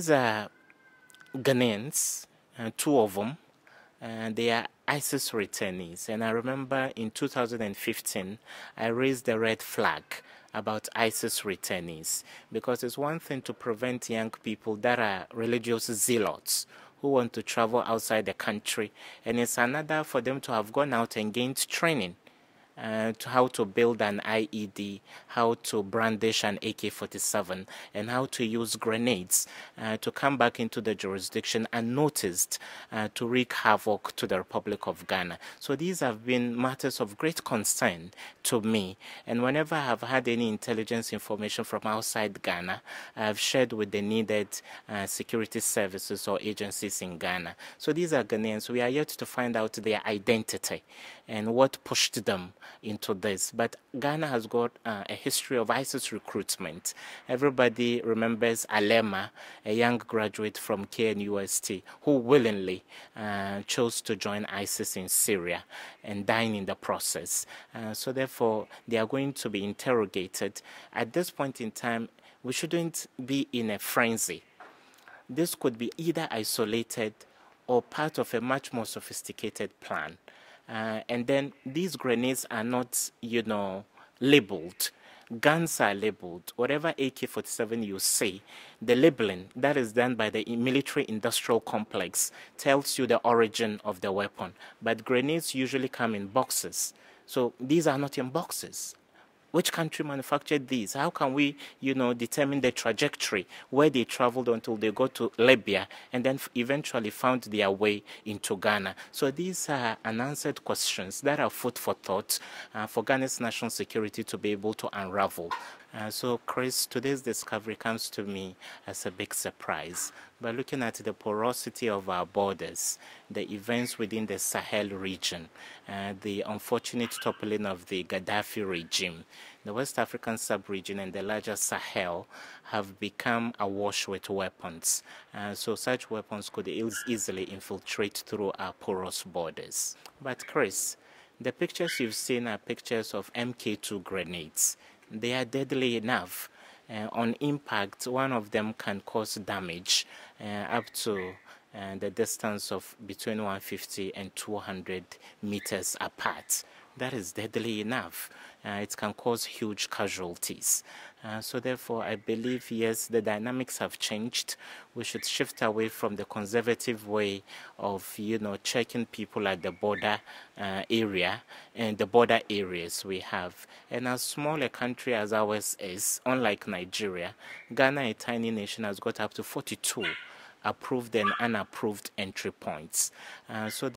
these are Ghanaians, two of them. They are ISIS returnees. And I remember in 2015, I raised the red flag about ISIS returnees, because it's one thing to prevent young people that are religious zealots who want to travel outside the country, and it's another for them to have gone out and gained training to how to build an IED, how to brandish an AK-47, and how to use grenades to come back into the jurisdiction unnoticed to wreak havoc to the Republic of Ghana. So these have been matters of great concern to me, and whenever I have had any intelligence information from outside Ghana, I have shared with the needed security services or agencies in Ghana. So these are Ghanaians. We are yet to find out their identity and what pushed them into this. But Ghana has got a history of ISIS recruitment. Everybody remembers Alema, a young graduate from KNUST, who willingly chose to join ISIS in Syria and dying in the process. So therefore, they are going to be interrogated. At this point in time, we shouldn't be in a frenzy. This could be either isolated or part of a much more sophisticated plan. And then these grenades are not, labeled. Guns are labeled. Whatever AK-47 you see, the labeling that is done by the military industrial complex tells you the origin of the weapon. But grenades usually come in boxes. So these are not in boxes. Which country manufactured these? How can we, determine the trajectory where they traveled until they got to Libya and then eventually found their way into Ghana? So these are unanswered questions that are food for thought for Ghana's national security to be able to unravel. So, Chris, today's discovery comes to me as a big surprise. By looking at the porosity of our borders, the events within the Sahel region, the unfortunate toppling of the Gaddafi regime, the West African sub-region and the larger Sahel have become awash with weapons. So such weapons could easily infiltrate through our porous borders. But, Chris, the pictures you've seen are pictures of MK2 grenades. They are deadly enough. On impact, one of them can cause damage up to the distance of between 150 and 200 meters apart. That is deadly enough. It can cause huge casualties. So therefore, I believe, yes, the dynamics have changed. We should shift away from the conservative way of, checking people at the border area and the border areas we have. And as small a country as ours is, unlike Nigeria, Ghana, a tiny nation, has got up to 42 approved and unapproved entry points. So